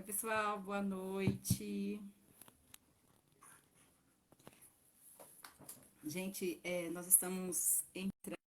Oi, pessoal, boa noite. Gente, nós estamos entrando.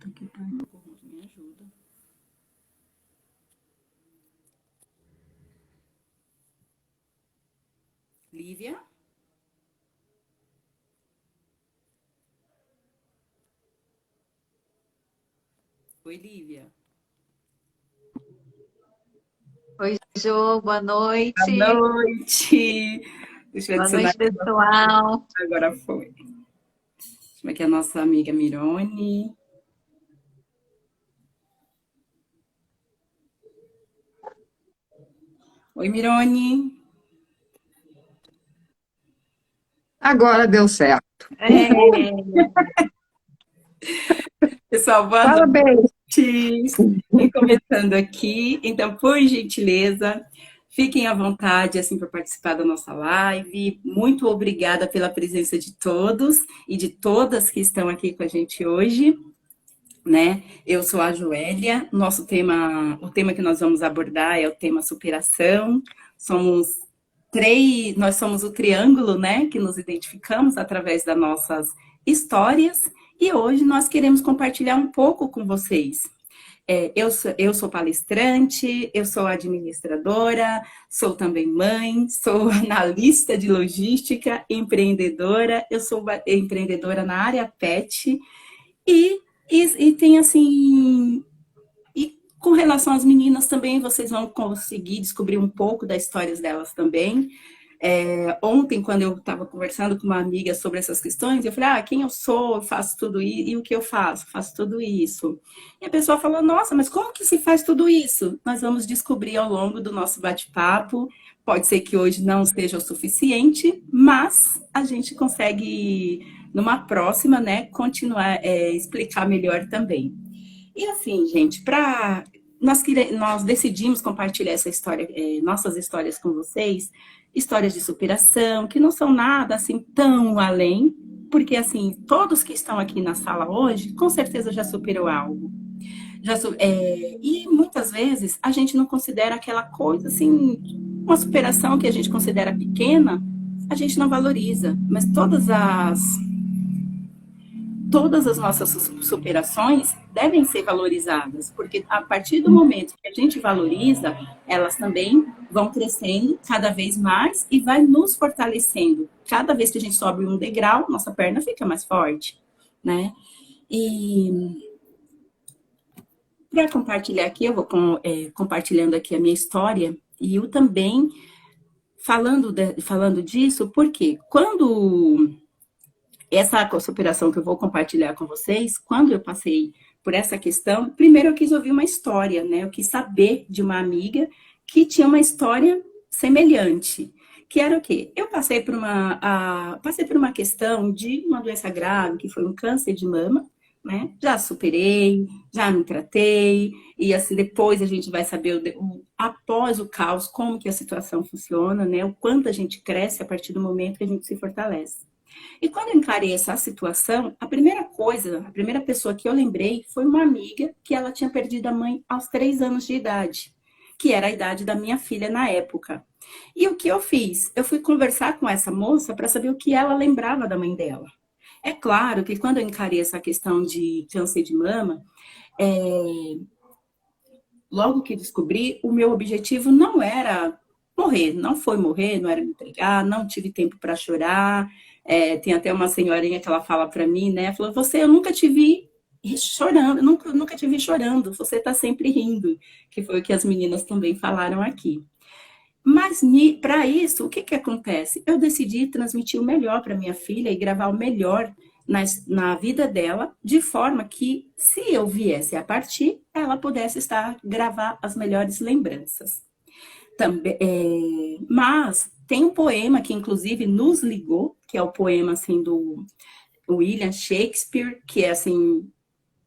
Aqui tá, me ajuda. Lívia? Oi, Lívia. Oi, Jô, boa Boa noite. noite. Deixa eu Boa adicionar. noite, pessoal. Agora foi. Chama aqui a nossa amiga Mirone. Oi, Mirone. Agora deu certo. É, Pessoal, boa Parabéns. noite. E começando aqui, então, por gentileza, fiquem à vontade, assim, para participar da nossa live. Muito obrigada pela presença de todos e de todas que estão aqui com a gente hoje, né? Eu sou a Joélia, o tema que nós vamos abordar é o tema superação. Somos nós somos o triângulo, né, que nos identificamos através das nossas histórias e hoje nós queremos compartilhar um pouco com vocês. Eu sou palestrante, eu sou administradora, sou também mãe, sou analista de logística, empreendedora, eu sou empreendedora na área pet e, e tem assim. E com relação às meninas também, vocês vão conseguir descobrir um pouco das histórias delas também. Ontem, quando eu estava conversando com uma amiga sobre essas questões, eu falei, quem eu sou, eu faço tudo isso, e o que eu faço? Faço tudo isso. E a pessoa falou, nossa, mas como que se faz tudo isso? Nós vamos descobrir ao longo do nosso bate-papo. Pode ser que hoje não seja o suficiente, mas a gente consegue, numa próxima, né, continuar, explicar melhor também. E assim, gente, nós decidimos compartilhar essa história, nossas histórias com vocês, histórias de superação, que não são nada assim tão além, porque assim, todos que estão aqui na sala hoje, com certeza já superou algo. E muitas vezes a gente não considera aquela coisa assim, uma superação que a gente considera pequena, a gente não valoriza. Mas todas as nossas superações devem ser valorizadas, porque a partir do momento que a gente valoriza, elas também vão crescendo cada vez mais e vai nos fortalecendo. Cada vez que a gente sobe um degrau, nossa perna fica mais forte, né? E para compartilhar aqui, eu vou compartilhando aqui a minha história, e eu também falando disso, porque quando essa superação que eu vou compartilhar com vocês, quando eu passei por essa questão, primeiro eu quis ouvir uma história, né? Eu quis saber de uma amiga que tinha uma história semelhante, que era o quê? Eu passei por uma questão de uma doença grave, que foi um câncer de mama, né? Já superei, já me tratei, e assim, depois a gente vai saber, após o caos, como que a situação funciona, né? O quanto a gente cresce a partir do momento que a gente se fortalece. E quando eu encarei essa situação, a primeira pessoa que eu lembrei foi uma amiga que ela tinha perdido a mãe aos 3 anos de idade, que era a idade da minha filha na época. E o que eu fiz? Eu fui conversar com essa moça para saber o que ela lembrava da mãe dela. É claro que quando eu encarei essa questão de câncer de mama, logo que descobri, o meu objetivo não era morrer, não foi morrer, não era me entregar, não tive tempo para chorar. Tem até uma senhorinha que ela fala para mim, né? Falou, eu nunca te vi chorando, nunca te vi chorando, você está sempre rindo, que foi o que as meninas também falaram aqui. Mas para isso, o que acontece? Eu decidi transmitir o melhor para minha filha e gravar o melhor na vida dela, de forma que, se eu viesse a partir, ela pudesse gravar as melhores lembranças. Mas tem um poema que, inclusive, nos ligou, que é o poema assim, do William Shakespeare, que é assim,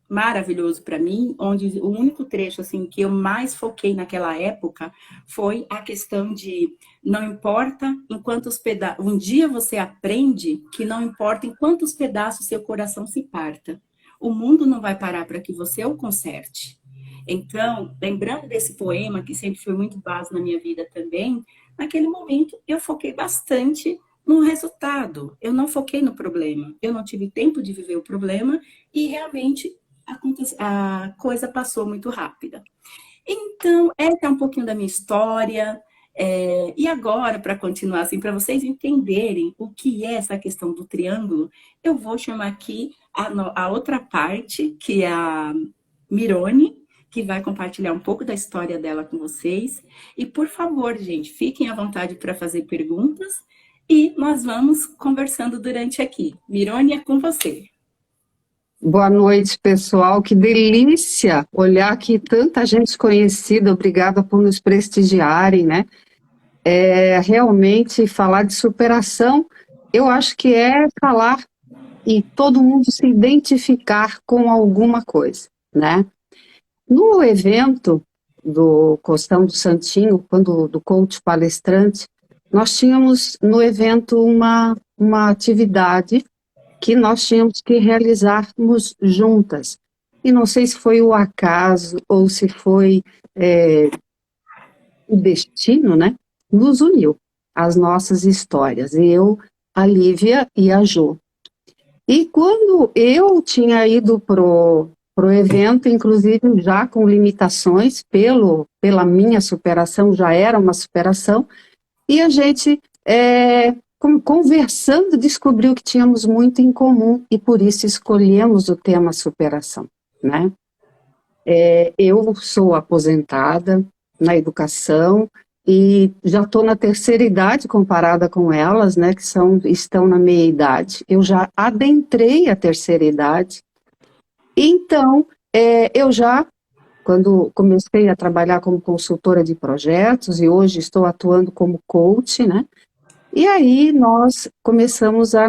maravilhoso para mim, onde o único trecho assim que eu mais foquei naquela época foi a questão de não importa em quantos pedaços, um dia você aprende que não importa em quantos pedaços seu coração se parta, o mundo não vai parar para que você o conserte. Então, lembrando desse poema, que sempre foi muito base na minha vida também, naquele momento eu foquei bastante no resultado, eu não foquei no problema, eu não tive tempo de viver o problema e realmente a coisa passou muito rápida. Então, essa é um pouquinho da minha história. E agora, para continuar assim, para vocês entenderem o que é essa questão do triângulo, eu vou chamar aqui a outra parte, que é a Mirone, que vai compartilhar um pouco da história dela com vocês. E, por favor, gente, fiquem à vontade para fazer perguntas e nós vamos conversando durante aqui. Mirone, é com você. Boa noite, pessoal. Que delícia olhar aqui tanta gente conhecida. Obrigada por nos prestigiarem, né? Realmente, falar de superação, eu acho que é falar e todo mundo se identificar com alguma coisa, né? No evento do Costão do Santinho, do coach palestrante, nós tínhamos no evento uma atividade que nós tínhamos que realizarmos juntas. E não sei se foi o acaso ou se foi o destino, né? Nos uniu as nossas histórias, eu, a Lívia e a Jo. E quando eu tinha ido pro evento, inclusive já com limitações, pela minha superação, já era uma superação, e a gente, conversando, descobriu que tínhamos muito em comum, e por isso escolhemos o tema superação, né? Eu sou aposentada na educação, e já estou na terceira idade comparada com elas, né, que estão na meia idade. Eu já adentrei a terceira idade. Então, eu já, quando comecei a trabalhar como consultora de projetos, e hoje estou atuando como coach, né, e aí nós começamos a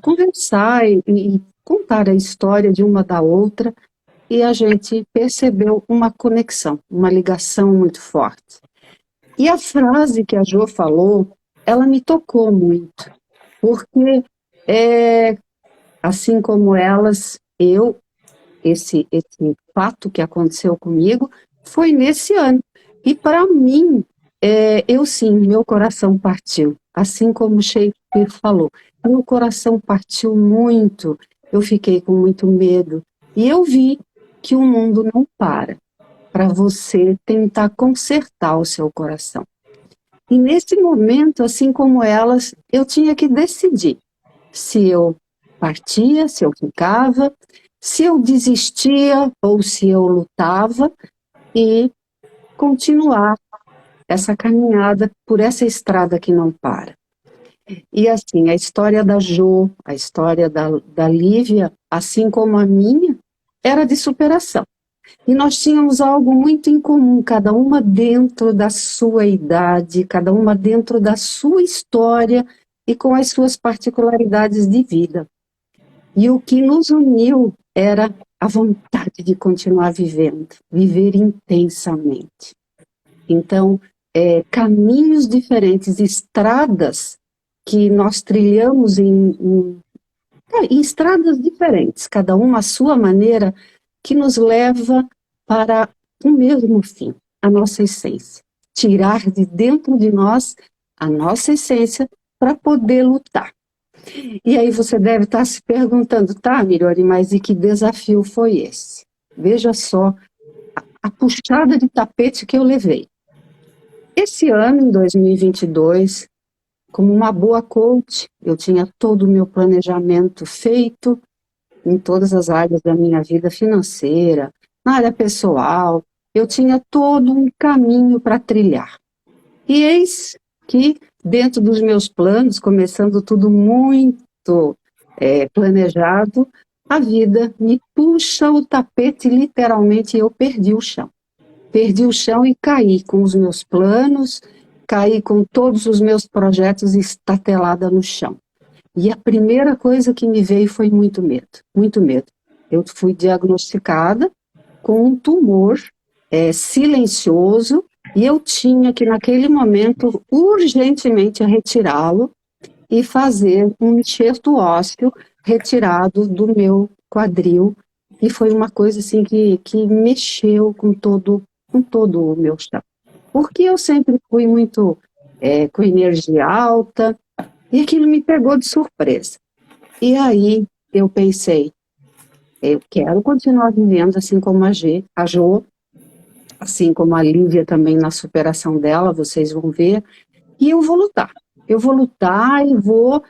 conversar e contar a história de uma da outra, e a gente percebeu uma conexão, uma ligação muito forte. E a frase que a Jo falou, ela me tocou muito, porque Assim como elas, esse fato que aconteceu comigo foi nesse ano. E para mim, eu sim, meu coração partiu. Assim como Shakespeare falou, meu coração partiu muito, eu fiquei com muito medo. E eu vi que o mundo não para você tentar consertar o seu coração. E nesse momento, assim como elas, eu tinha que decidir se eu partia, se eu ficava, se eu desistia ou se eu lutava e continuar essa caminhada por essa estrada que não para. E assim, a história da Jo, a história da Lívia, assim como a minha, era de superação. E nós tínhamos algo muito em comum, cada uma dentro da sua idade, cada uma dentro da sua história e com as suas particularidades de vida. E o que nos uniu era a vontade de continuar vivendo, viver intensamente. Então, caminhos diferentes, estradas que nós trilhamos em estradas diferentes, cada uma à sua maneira, que nos leva para o mesmo fim, a nossa essência. Tirar de dentro de nós a nossa essência para poder lutar. E aí você deve estar se perguntando, tá, Miriori, mas e que desafio foi esse? Veja só a puxada de tapete que eu levei. Esse ano, em 2022, como uma boa coach, eu tinha todo o meu planejamento feito em todas as áreas da minha vida financeira, na área pessoal, eu tinha todo um caminho para trilhar. E eis que, dentro dos meus planos, começando tudo muito planejado, a vida me puxa o tapete literalmente e eu perdi o chão. Perdi o chão e caí com os meus planos, caí com todos os meus projetos estatelada no chão. E a primeira coisa que me veio foi muito medo, muito medo. Eu fui diagnosticada com um tumor silencioso e eu tinha que, naquele momento, urgentemente retirá-lo e fazer um enxerto ósseo retirado do meu quadril. E foi uma coisa assim que mexeu com todo o meu chão. Porque eu sempre fui muito com energia alta, e aquilo me pegou de surpresa. E aí eu pensei, eu quero continuar vivendo assim como a Jo, assim como a Lívia também na superação dela, vocês vão ver, e eu vou lutar. Eu vou lutar e vou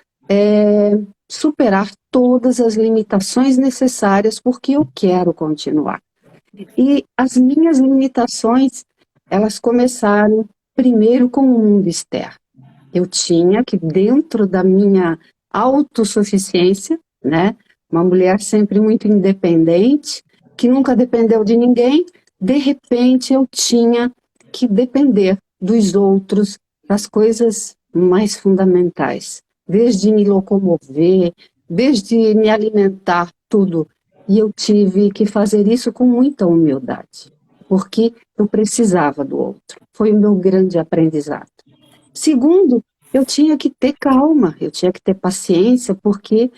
superar todas as limitações necessárias porque eu quero continuar. E as minhas limitações, elas começaram primeiro com o mundo externo. Eu tinha que, dentro da minha autossuficiência, né, uma mulher sempre muito independente, que nunca dependeu de ninguém, de repente eu tinha que depender dos outros, das coisas mais fundamentais, desde me locomover, desde me alimentar, tudo. E eu tive que fazer isso com muita humildade, porque eu precisava do outro. Foi o meu grande aprendizado. Segundo, eu tinha que ter calma, eu tinha que ter paciência, porque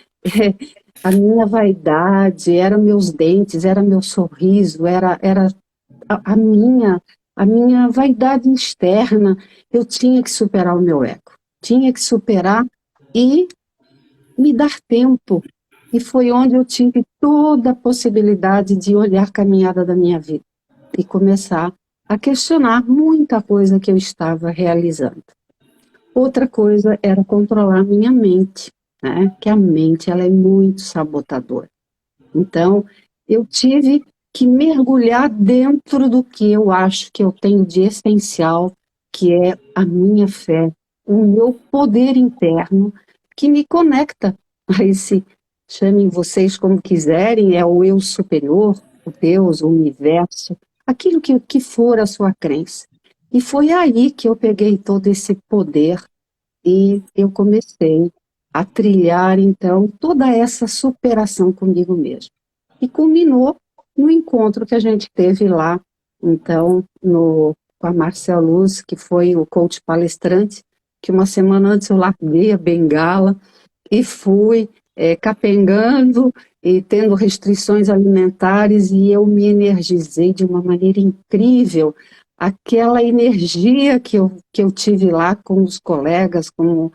a minha vaidade, eram meus dentes, era meu sorriso, era a minha vaidade externa. Eu tinha que superar o meu ego, tinha que superar e me dar tempo. E foi onde eu tive toda a possibilidade de olhar a caminhada da minha vida e começar a questionar muita coisa que eu estava realizando. Outra coisa era controlar minha mente, né? Que a mente ela é muito sabotadora. Então, eu tive que mergulhar dentro do que eu acho que eu tenho de essencial, que é a minha fé, o meu poder interno, que me conecta a esse, chamem vocês como quiserem, é o eu superior, o Deus, o universo, aquilo que for a sua crença. E foi aí que eu peguei todo esse poder e eu comecei a trilhar, então, toda essa superação comigo mesmo. E culminou no encontro que a gente teve lá, então, com a Márcia Luz, que foi o coach palestrante, que uma semana antes eu larguei a bengala e fui capengando e tendo restrições alimentares, e eu me energizei de uma maneira incrível. Aquela energia que eu tive lá com os colegas, com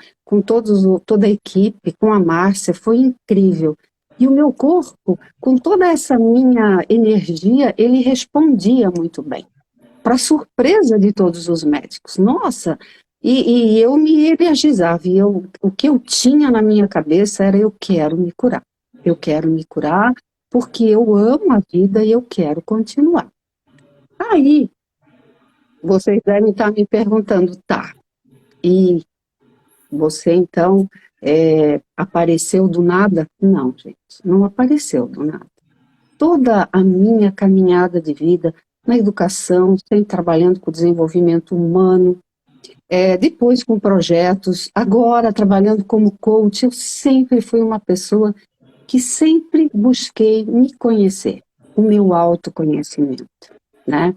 toda a equipe, com a Márcia, foi incrível. E o meu corpo, com toda essa minha energia, ele respondia muito bem, para surpresa de todos os médicos. Nossa, e eu me energizava, e o que eu tinha na minha cabeça era: eu quero me curar. Eu quero me curar porque eu amo a vida e eu quero continuar. Aí, vocês devem estar me perguntando, tá, e você então apareceu do nada? Não, gente, não apareceu do nada. Toda a minha caminhada de vida na educação, sempre trabalhando com desenvolvimento humano, depois com projetos, agora trabalhando como coach, eu sempre fui uma pessoa que sempre busquei me conhecer, o meu autoconhecimento, né?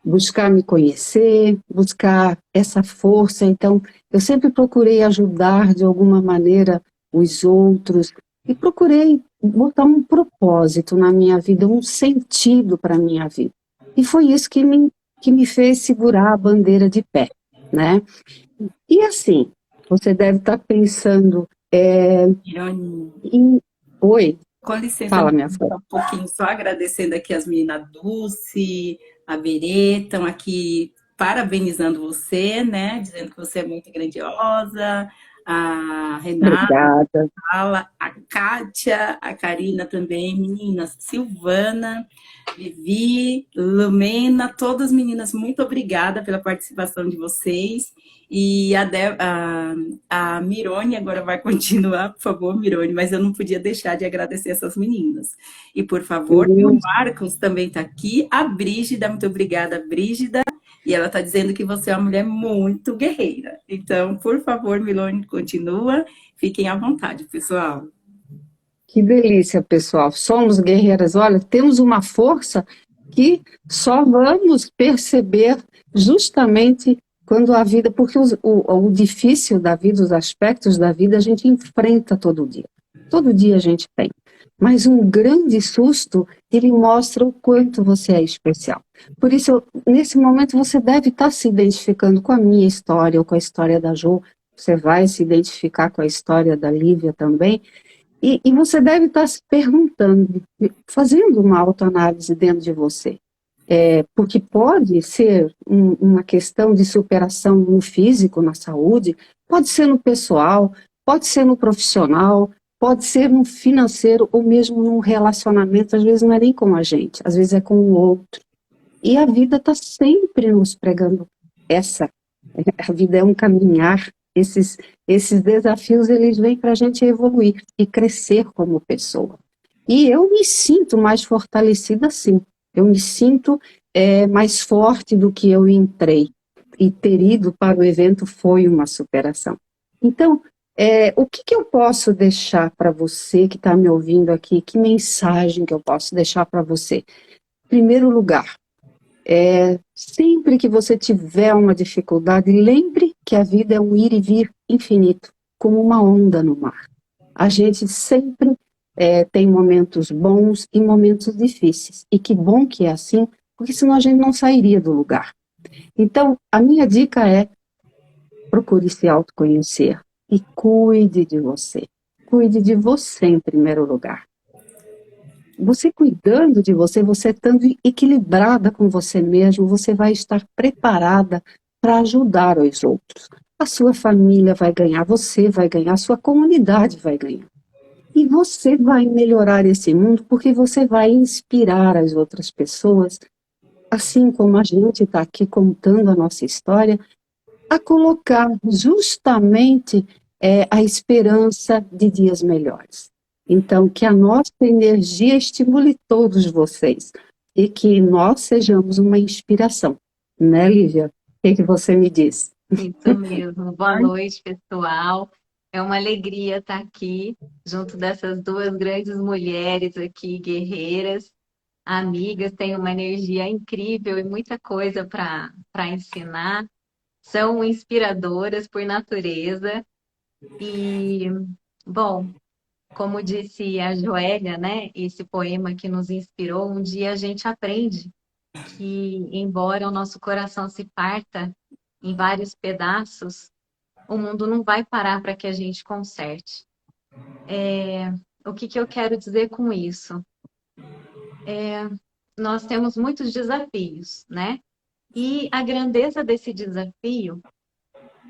Buscar me conhecer, buscar essa força. Então, eu sempre procurei ajudar de alguma maneira os outros e procurei botar um propósito na minha vida, um sentido para a minha vida. E foi isso que me fez segurar a bandeira de pé, né? E assim, você deve estar pensando Irônia. Oi, Com licença, fala, minha filha. um pouquinho, só agradecendo aqui as meninas Dulce, a Berê, estão aqui parabenizando você, né? Dizendo que você é muito grandiosa. A Renata, Obrigada. a Kátia, a Karina também, meninas, Silvana, Vivi, Lumena, todas meninas, muito obrigada pela participação de vocês. E a Mirone agora vai continuar, por favor, Mirone, mas eu não podia deixar de agradecer essas meninas. E, por favor, o Marcos também está aqui. A Brígida, muito obrigada, Brígida. E ela está dizendo que você é uma mulher muito guerreira. Então, por favor, Mirone, continua. Fiquem à vontade, pessoal. Que delícia, pessoal. Somos guerreiras. Olha, temos uma força que só vamos perceber justamente quando a vida, porque o difícil da vida, os aspectos da vida, a gente enfrenta todo dia. Todo dia a gente tem. Mas um grande susto, ele mostra o quanto você é especial. Por isso, nesse momento, você deve estar se identificando com a minha história, ou com a história da Jo. Você vai se identificar com a história da Lívia também. E você deve estar se perguntando, fazendo uma autoanálise dentro de você. Porque pode ser uma questão de superação no físico, na saúde, pode ser no pessoal, pode ser no profissional, pode ser no financeiro, ou mesmo num relacionamento. Às vezes não é nem com a gente, às vezes é com o outro. E a vida está sempre nos pregando essa. A vida é um caminhar. Esses desafios, eles vêm para a gente evoluir e crescer como pessoa. E eu me sinto mais fortalecida, sim. Eu me sinto mais forte do que eu entrei. E ter ido para o evento foi uma superação. Então, o que eu posso deixar para você que está me ouvindo aqui? Que mensagem que eu posso deixar para você? Em primeiro lugar, sempre que você tiver uma dificuldade, lembre que a vida é um ir e vir infinito, como uma onda no mar. A gente sempre tem momentos bons e momentos difíceis. E que bom que é assim, porque senão a gente não sairia do lugar. Então, a minha dica é: procure se autoconhecer e cuide de você. Cuide de você em primeiro lugar. Você cuidando de você, você estando equilibrada com você mesmo, você vai estar preparada para ajudar os outros. A sua família vai ganhar, você vai ganhar, a sua comunidade vai ganhar. E você vai melhorar esse mundo porque você vai inspirar as outras pessoas, assim como a gente está aqui contando a nossa história, a colocar justamente a esperança de dias melhores. Então, que a nossa energia estimule todos vocês e que nós sejamos uma inspiração. Né, Lívia? O que você me diz? Isso mesmo. Boa noite, pessoal. É uma alegria estar aqui junto dessas duas grandes mulheres aqui, guerreiras, amigas, têm uma energia incrível e muita coisa para ensinar. São inspiradoras por natureza. E Bom, como disse a Joélia, né, esse poema que nos inspirou, um dia a gente aprende que, embora o nosso coração se parta em vários pedaços, o mundo não vai parar para que a gente conserte. O que que eu quero dizer com isso? Nós temos muitos desafios, né? E a grandeza desse desafio,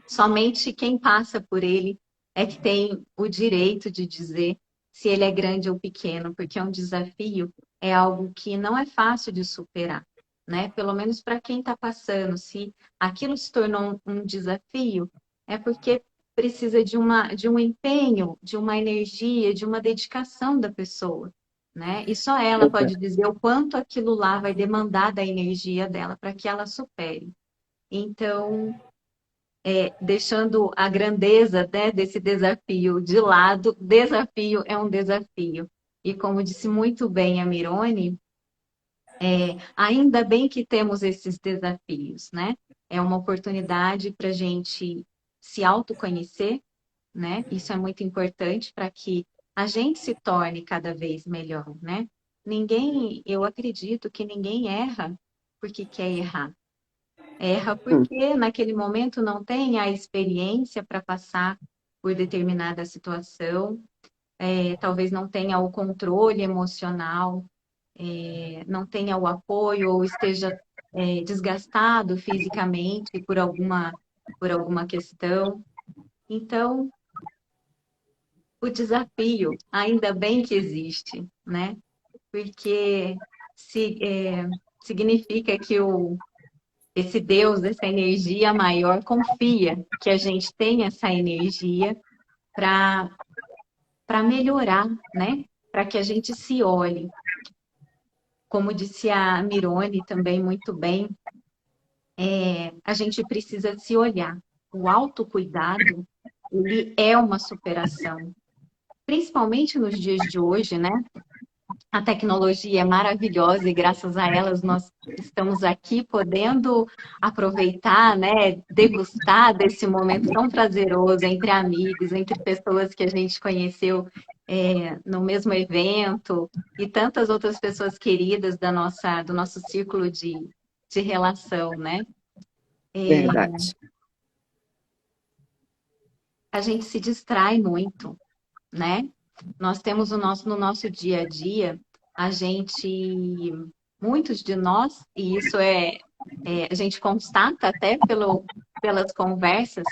somente quem passa por ele é que tem o direito de dizer se ele é grande ou pequeno, porque um desafio é algo que não é fácil de superar, né? Pelo menos para quem está passando, se aquilo se tornou um desafio, é porque precisa de um empenho, de uma energia, de uma dedicação da pessoa, né? E só ela pode dizer o quanto aquilo lá vai demandar da energia dela para que ela supere. Então, deixando a grandeza, né, desse desafio de lado, desafio é um desafio. E como disse muito bem a Mirone, ainda bem que temos esses desafios, né? É uma oportunidade para a gente se autoconhecer, né? Isso é muito importante para que a gente se torne cada vez melhor, né? Eu acredito que ninguém erra porque quer errar. Erra Hum, porque naquele momento não tem a experiência para passar por determinada situação, talvez não tenha o controle emocional, não tenha o apoio ou esteja desgastado fisicamente por alguma questão. Então, o desafio, ainda bem que existe, né? Porque se, significa que esse Deus, essa energia maior, confia que a gente tem essa energia para melhorar, né? Para que a gente se olhe. Como disse a Mirone também muito bem, a gente precisa se olhar. O autocuidado, ele é uma superação, principalmente nos dias de hoje, né? A tecnologia é maravilhosa e graças a elas nós estamos aqui podendo aproveitar, né, degustar desse momento tão prazeroso entre amigos, entre pessoas que a gente conheceu no mesmo evento e tantas outras pessoas queridas do nosso círculo de relação, né? verdade. A gente se distrai muito, né? Nós temos no nosso dia a dia, a gente, muitos de nós, e isso a gente constata até pelas conversas,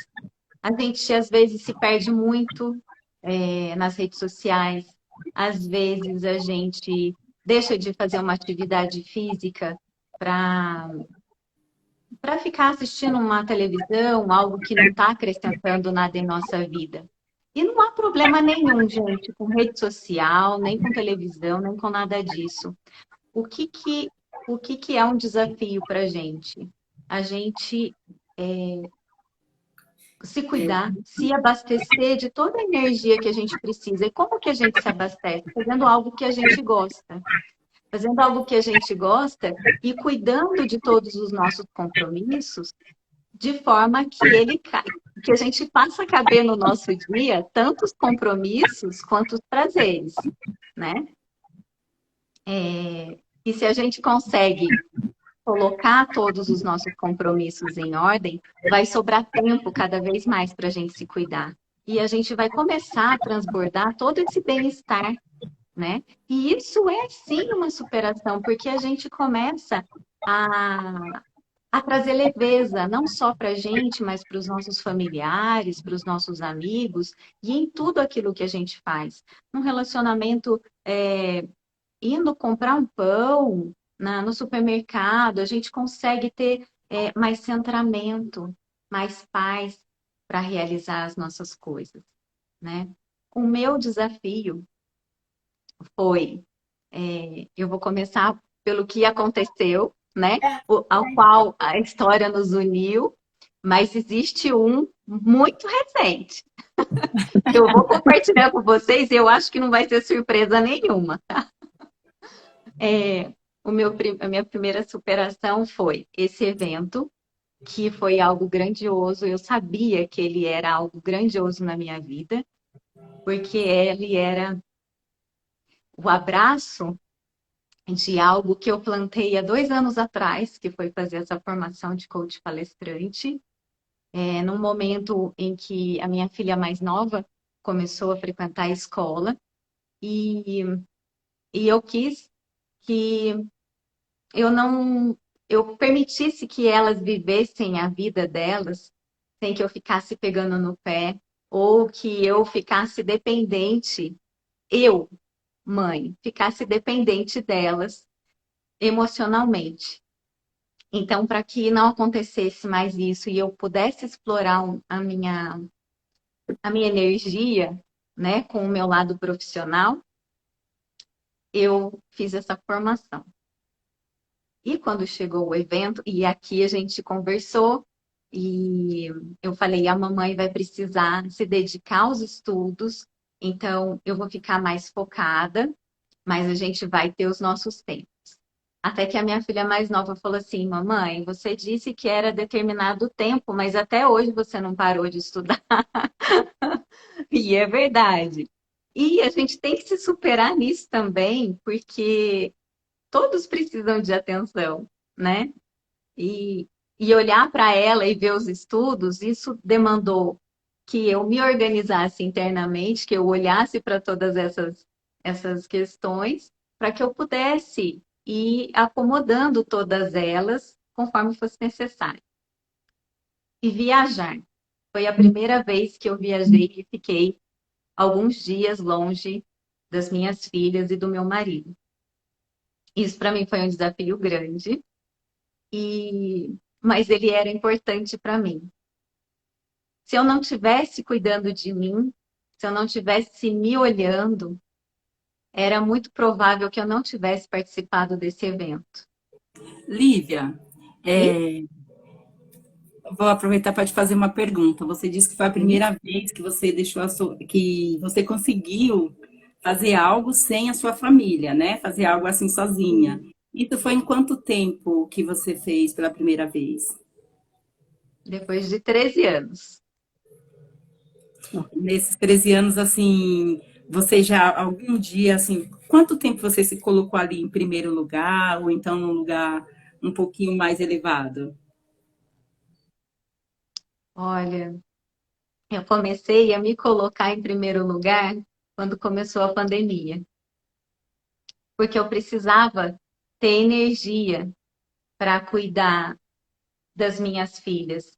a gente às vezes se perde muito nas redes sociais, às vezes a gente deixa de fazer uma atividade física para ficar assistindo uma televisão, algo que não está acrescentando nada em nossa vida. E não há problema nenhum, gente, com rede social, nem com televisão, nem com nada disso. O que que, o que que é um desafio para a gente? A gente se cuidar, se abastecer de toda a energia que a gente precisa. E como que a gente se abastece? Fazendo algo que a gente gosta. Fazendo algo que a gente gosta e cuidando de todos os nossos compromissos de forma que a gente faça caber no nosso dia tantos compromissos quanto os prazeres, né? E se a gente consegue colocar todos os nossos compromissos em ordem, vai sobrar tempo cada vez mais para a gente se cuidar. E a gente vai começar a transbordar todo esse bem-estar, né? E isso é sim uma superação, porque a gente começa a, a trazer leveza, não só para a gente, mas para os nossos familiares, para os nossos amigos, e em tudo aquilo que a gente faz. Um relacionamento, indo comprar um pão no supermercado, a gente consegue ter mais centramento, mais paz para realizar as nossas coisas, né? O meu desafio foi, eu vou começar pelo que aconteceu, né? Ao qual a história nos uniu, mas existe um muito recente. Eu vou compartilhar com vocês e eu acho que não vai ser surpresa nenhuma. A minha primeira superação foi esse evento, que foi algo grandioso. Eu sabia que ele era algo grandioso na minha vida. porque ele era o abraço de algo que eu plantei há 2 anos atrás, que foi fazer essa formação de coach palestrante, num momento em que a minha filha mais nova começou a frequentar a escola, e, e eu quis que eu não eu permitisse que elas vivessem a vida delas sem que eu ficasse pegando no pé ou que eu ficasse dependente, eu, mãe, ficasse dependente delas emocionalmente. Então, para que não acontecesse mais isso e eu pudesse explorar a minha energia, né, com o meu lado profissional, eu fiz essa formação. E quando chegou o evento, e aqui a gente conversou, e eu falei, a mamãe vai precisar se dedicar aos estudos, então eu vou ficar mais focada, mas a gente vai ter os nossos tempos. Até que a minha filha mais nova falou assim, mamãe, você disse que era determinado tempo, mas até hoje você não parou de estudar. E é verdade. E a gente tem que se superar nisso também, porque todos precisam de atenção, né? E, e olhar para ela e ver os estudos, isso demandou que eu me organizasse internamente, que eu olhasse para todas essas questões, para que eu pudesse ir acomodando todas elas conforme fosse necessário. E viajar. Foi a primeira vez que eu viajei e fiquei alguns dias longe das minhas filhas e do meu marido. Isso para mim foi um desafio grande, mas ele era importante para mim. Se eu não tivesse cuidando de mim, se eu não tivesse me olhando, era muito provável que eu não tivesse participado desse evento. Lívia, E vou aproveitar para te fazer uma pergunta. Você disse que foi a sim, primeira vez que você que você conseguiu fazer algo sem a sua família, né? Fazer algo assim sozinha. Isso foi em quanto tempo que você fez pela primeira vez? depois de 13 anos. Nesses 13 anos, assim, você já algum dia, assim, quanto tempo você se colocou ali em primeiro lugar, ou então num lugar um pouquinho mais elevado? Olha, eu comecei a me colocar em primeiro lugar quando começou a pandemia, porque eu precisava ter energia para cuidar das minhas filhas.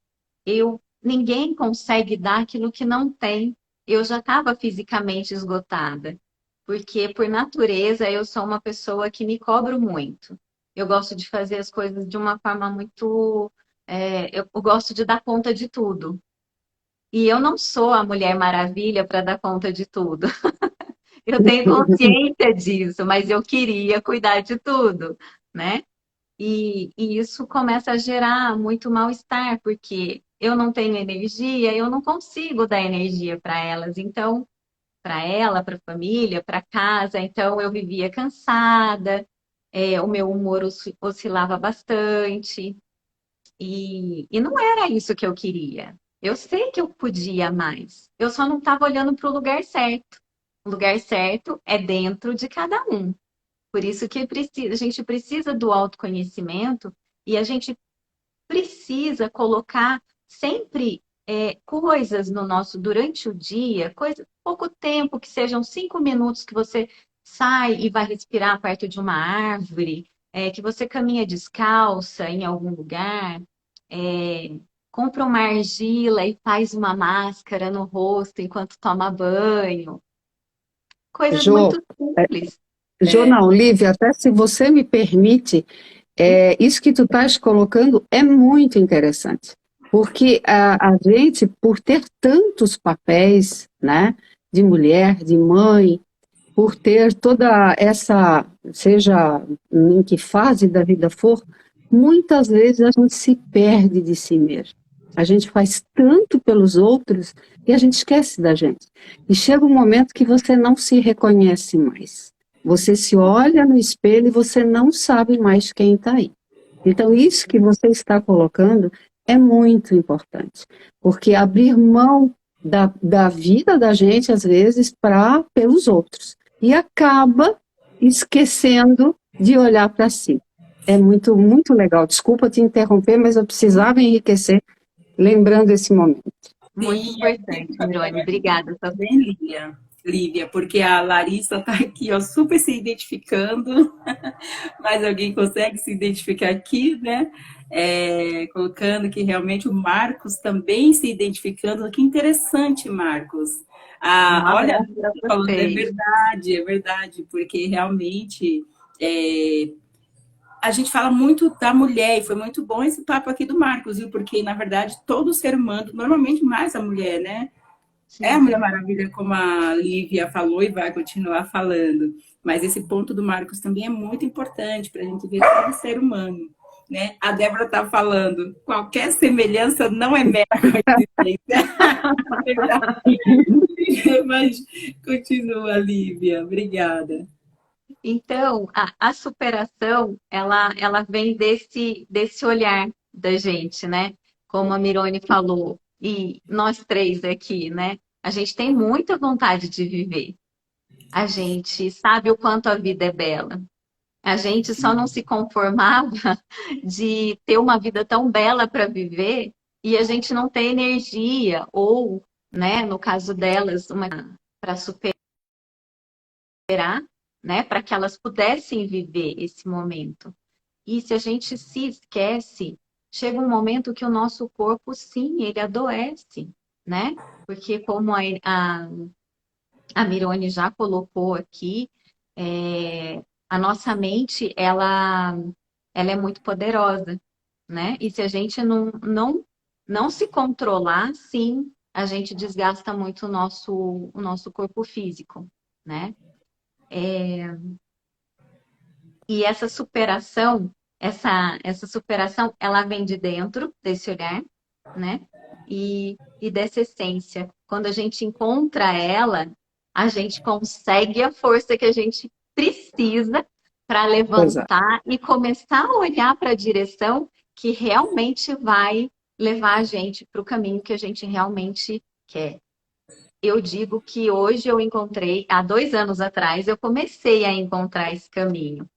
Ninguém consegue dar aquilo que não tem. Eu já estava fisicamente esgotada, porque por natureza eu sou uma pessoa que me cobro muito. Eu gosto de fazer as coisas de uma forma muito. Eu gosto de dar conta de tudo. E eu não sou a Mulher Maravilha para dar conta de tudo. Eu tenho consciência disso, mas eu queria cuidar de tudo, né? E isso começa a gerar muito mal-estar, porque eu não tenho energia, eu não consigo dar energia para elas. Então, para ela, para a família, para casa, então eu vivia cansada, o meu humor oscilava bastante, e não era isso que eu queria. Eu sei que eu podia mais, eu só não estava olhando para o lugar certo. O lugar certo é dentro de cada um. Por isso que a gente precisa do autoconhecimento e a gente precisa colocar sempre coisas no nosso durante o dia, pouco tempo, que sejam 5 minutos que você sai e vai respirar perto de uma árvore, que você caminha descalça em algum lugar, compra uma argila e faz uma máscara no rosto enquanto toma banho. Coisas Jô, muito simples. Jô, não, Lívia, até se você me permite, isso que tu estás colocando é muito interessante, porque a gente, por ter tantos papéis, né, de mulher, de mãe, por ter toda essa, seja em que fase da vida for, muitas vezes a gente se perde de si mesmo. A gente faz tanto pelos outros e a gente esquece da gente. E chega um momento que você não se reconhece mais. Você se olha no espelho e você não sabe mais quem está aí. Então, isso que você está colocando é muito importante, porque abrir mão da vida da gente, às vezes, pelos outros. E acaba esquecendo de olhar para si. É muito, muito legal. Desculpa te interromper, mas eu precisava enriquecer lembrando esse momento. Muito Sim, importante, Mirone. Obrigada. bem, Lívia, porque a Larissa está aqui, ó, super se identificando. Mas alguém consegue se identificar aqui, né? Colocando que realmente o Marcos também se identificando. Que interessante, Marcos. Um Olha, abraço para falando, vocês. é verdade, porque realmente é, a gente fala muito da mulher, e foi muito bom esse papo aqui do Marcos, viu? Porque, na verdade, todo ser humano, normalmente mais a mulher, né? É a Mulher Sim. Maravilha, como a Lívia falou e vai continuar falando. Mas esse ponto do Marcos também é muito importante para a gente ver todo ser humano. Né? A Débora está falando, qualquer semelhança não é mera coincidência. Mas continua, Lívia. Obrigada. Então, a superação, ela vem desse olhar da gente, né? Como a Mirone falou, e nós três aqui, né? A gente tem muita vontade de viver. A gente sabe o quanto a vida é bela. A gente só não se conformava de ter uma vida tão bela para viver e a gente não ter energia ou, né, no caso delas, uma para superar, né, para que elas pudessem viver esse momento. E se a gente se esquece, chega um momento que o nosso corpo, sim, ele adoece, né? Porque como a Mirone já colocou aqui, a nossa mente, ela é muito poderosa, né? E se a gente não se controlar, sim, a gente desgasta muito o nosso corpo físico, né? E essa superação, ela vem de dentro desse olhar, né? E dessa essência. Quando a gente encontra ela, a gente consegue a força que a gente precisa para Exato. levantar e começar a olhar para a direção que realmente vai levar a gente para o caminho que a gente realmente quer. Eu digo que hoje eu encontrei, há 2 anos atrás, eu comecei a encontrar esse caminho.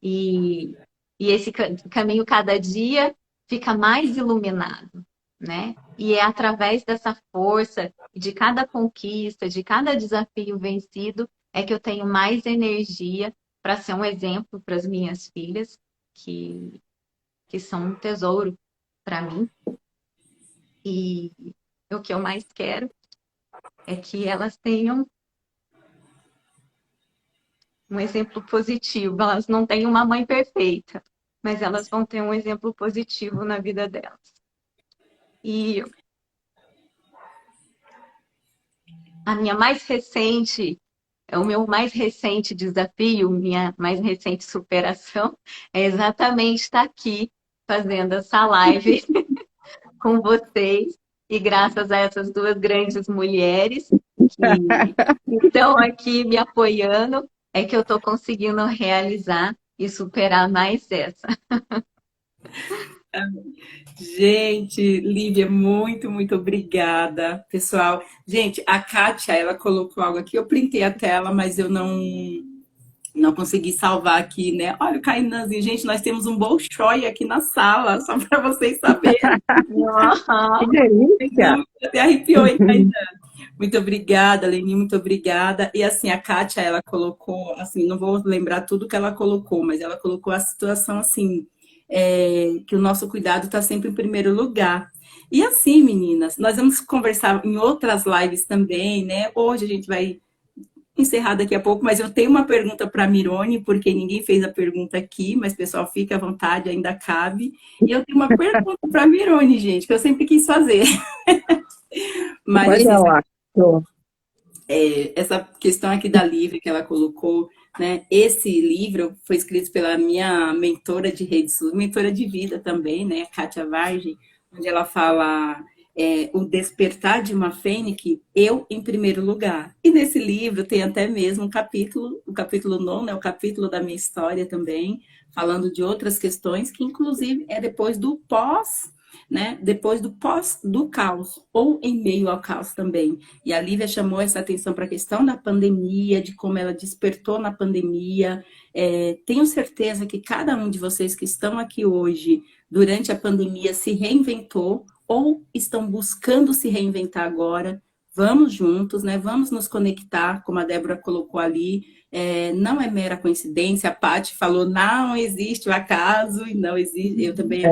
E, e esse caminho cada dia fica mais iluminado, né? E é através dessa força, de cada conquista, de cada desafio vencido, é que eu tenho mais energia para ser um exemplo para as minhas filhas, que são um tesouro para mim. E o que eu mais quero é que elas tenham um exemplo positivo. Elas não têm uma mãe perfeita, mas elas vão ter um exemplo positivo na vida delas. E o meu mais recente desafio, minha mais recente superação, é exatamente estar aqui fazendo essa live com vocês. E graças a essas duas grandes mulheres que estão aqui me apoiando, é que eu estou conseguindo realizar e superar mais essa. Gente, Lívia, muito, muito obrigada, pessoal. Gente, a Kátia, ela colocou algo aqui, eu printei a tela, mas eu não consegui salvar aqui, né? Olha o Cainanzinho, gente, nós temos um Bolshoi aqui na sala, só para vocês saberem. Que delícia! Então, até arrepiou, hein, Kainan? Muito obrigada, Leni, muito obrigada. E assim, a Kátia, ela colocou, assim, não vou lembrar tudo que ela colocou, mas ela colocou a situação assim, que o nosso cuidado está sempre em primeiro lugar. E assim, meninas, nós vamos conversar em outras lives também, né? Hoje a gente vai encerrar daqui a pouco, mas eu tenho uma pergunta para a Mirone, porque ninguém fez a pergunta aqui, mas pessoal, fica à vontade, ainda cabe. E eu tenho uma pergunta para a Mirone, gente, que eu sempre quis fazer. Mas assim, Olha lá. essa questão aqui da Lívia que ela colocou, né? Esse livro foi escrito pela minha mentora de redes, mentora de vida também, né? A Kátia Vargem, onde ela fala o despertar de uma fênix, eu em primeiro lugar. E nesse livro tem até mesmo um capítulo, o capítulo 9, é o capítulo da minha história também, falando de outras questões, que inclusive é depois do pós né? Depois do pós do caos, ou em meio ao caos também. E a Lívia chamou essa atenção para a questão da pandemia, de como ela despertou na pandemia. Tenho certeza que cada um de vocês que estão aqui hoje, durante a pandemia, se reinventou ou estão buscando se reinventar agora. Vamos juntos, né? Vamos nos conectar, como a Débora colocou ali. Não é mera coincidência. A Paty falou, não existe o acaso, e não existe. Eu também,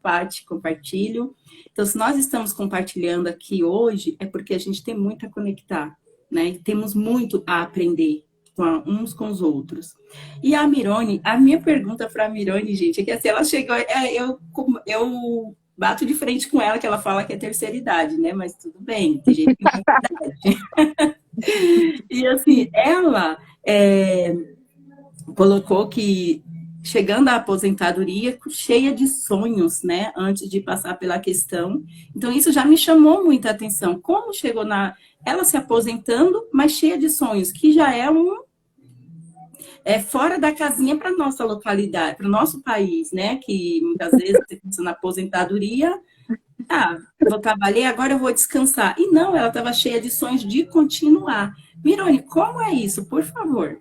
Paty, compartilho. Então, se nós estamos compartilhando aqui hoje, é porque a gente tem muito a conectar, né? E temos muito a aprender uns com os outros. E a Mirone, a minha pergunta para a Mirone, gente, é que assim, ela chegou, eu bato de frente com ela, que ela fala que é terceira idade, né? Mas tudo bem, tem gente que não é idade. E assim, ela colocou que chegando à aposentadoria cheia de sonhos, né? Antes de passar pela questão. Então, isso já me chamou muita atenção. Como chegou ela se aposentando, mas cheia de sonhos, que já é fora da casinha para nossa localidade, para o nosso país, né? Que muitas vezes você pensa na aposentadoria, vou trabalhar, agora eu vou descansar. E não, ela estava cheia de sonhos de continuar. Mirone, como é isso? Por favor.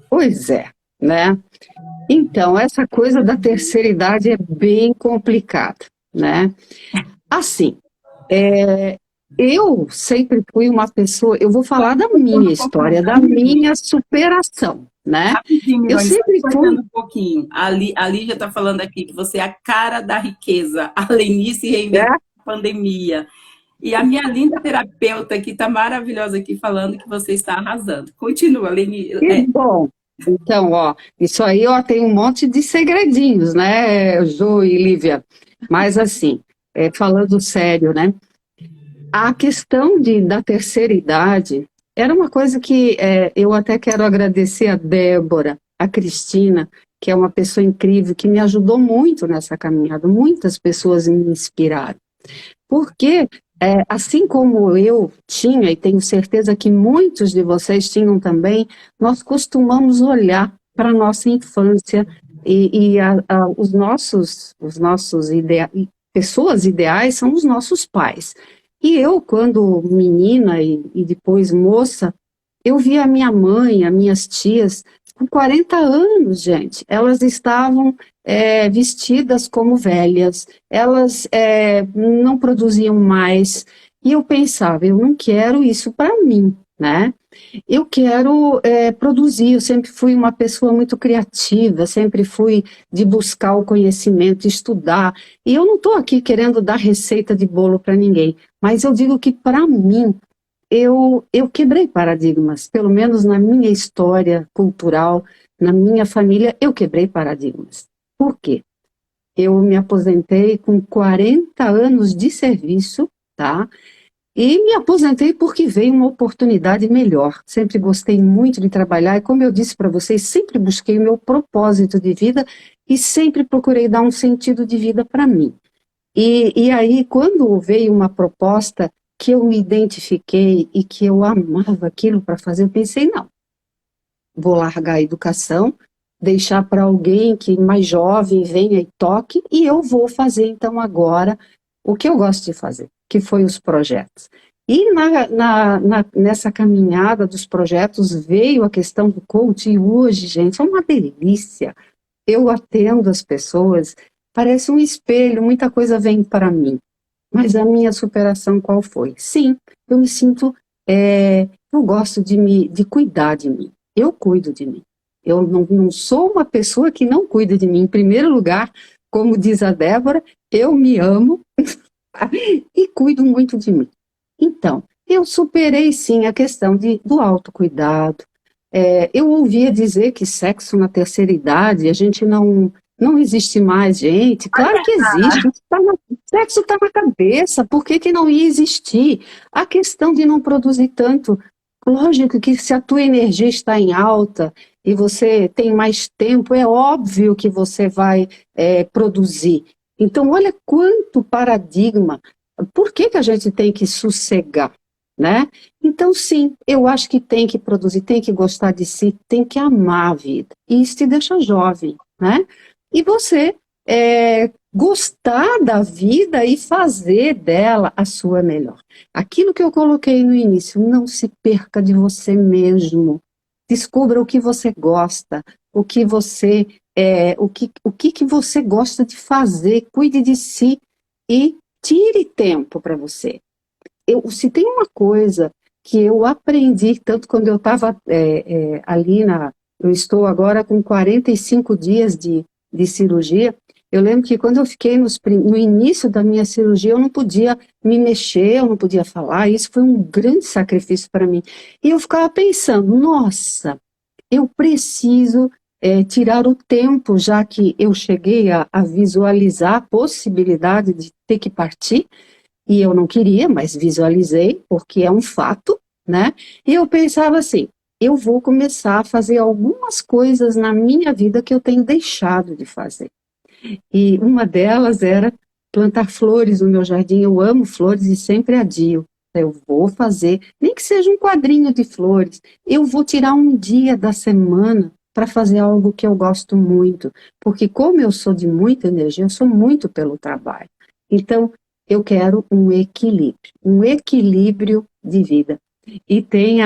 Pois é, né? Então, essa coisa da terceira idade é bem complicada, né? Assim, eu sempre fui uma pessoa, eu vou falar da minha história, da minha superação, né? Rapidinho, eu sempre fui... um pouquinho. A Lígia está falando aqui que você é a cara da riqueza. A Lenice reinventou a pandemia. E a minha linda terapeuta que está maravilhosa aqui falando que você está arrasando. Continua, Lenice. Que bom. Então, isso aí, tem um monte de segredinhos, né, Jo e Lívia? Mas assim, falando sério, né? A questão da terceira idade era uma coisa que eu até quero agradecer a Débora, a Cristina, que é uma pessoa incrível, que me ajudou muito nessa caminhada. Muitas pessoas me inspiraram. Porque, assim como eu tinha, e tenho certeza que muitos de vocês tinham também, nós costumamos olhar para a nossa infância e os nossos pessoas ideais são os nossos pais. E eu, quando menina e depois moça, eu via a minha mãe, as minhas tias, com 40 anos, gente. Elas estavam vestidas como velhas, elas não produziam mais. E eu pensava, eu não quero isso para mim, né? Eu quero produzir, eu sempre fui uma pessoa muito criativa, sempre fui de buscar o conhecimento, estudar, e eu não estou aqui querendo dar receita de bolo para ninguém, mas eu digo que para mim, eu quebrei paradigmas, pelo menos na minha história cultural, na minha família, eu quebrei paradigmas. Por quê? Eu me aposentei com 40 anos de serviço, tá? E me aposentei porque veio uma oportunidade melhor. Sempre gostei muito de trabalhar e, como eu disse para vocês, sempre busquei o meu propósito de vida e sempre procurei dar um sentido de vida para mim. E aí, quando veio uma proposta que eu me identifiquei e que eu amava aquilo para fazer, eu pensei, não, vou largar a educação, deixar para alguém que mais jovem venha e toque, e eu vou fazer então agora o que eu gosto de fazer, que foi os projetos. E nessa caminhada dos projetos veio a questão do coaching, e hoje, gente, é uma delícia. Eu atendo as pessoas, parece um espelho, muita coisa vem para mim. Mas a minha superação qual foi? Sim, eu me sinto, eu gosto de cuidar de mim. Eu cuido de mim. Eu não sou uma pessoa que não cuida de mim. Em primeiro lugar, como diz a Débora, eu me amo e cuido muito de mim. Então, eu superei sim a questão do autocuidado. Eu ouvia dizer que sexo na terceira idade, a gente não existe mais, gente. Claro que existe. Sexo está na cabeça. Por que não ia existir? A questão de não produzir tanto. Lógico que se a tua energia está em alta e você tem mais tempo, é óbvio que você vai produzir. Então, olha quanto paradigma. Por que a gente tem que sossegar, né? Então, sim, eu acho que tem que produzir, tem que gostar de si, tem que amar a vida. E isso te deixa jovem, né? E você gostar da vida e fazer dela a sua melhor. Aquilo que eu coloquei no início, não se perca de você mesmo. Descubra o que você gosta, o que você que você gosta de fazer, cuide de si e tire tempo para você. Se tem uma coisa que eu aprendi, tanto quando eu estava ali eu estou agora com 45 dias de cirurgia. Eu lembro que quando eu fiquei no início da minha cirurgia, eu não podia me mexer, eu não podia falar, isso foi um grande sacrifício para mim. E eu ficava pensando, nossa, eu preciso tirar o tempo, já que eu cheguei a visualizar a possibilidade de ter que partir, e eu não queria, mas visualizei, porque é um fato, né? E eu pensava assim, eu vou começar a fazer algumas coisas na minha vida que eu tenho deixado de fazer. E uma delas era plantar flores no meu jardim. Eu amo flores e sempre adio. Eu vou fazer, nem que seja um quadrinho de flores, eu vou tirar um dia da semana para fazer algo que eu gosto muito, porque como eu sou de muita energia, eu sou muito pelo trabalho. Então, eu quero um equilíbrio de vida. E tem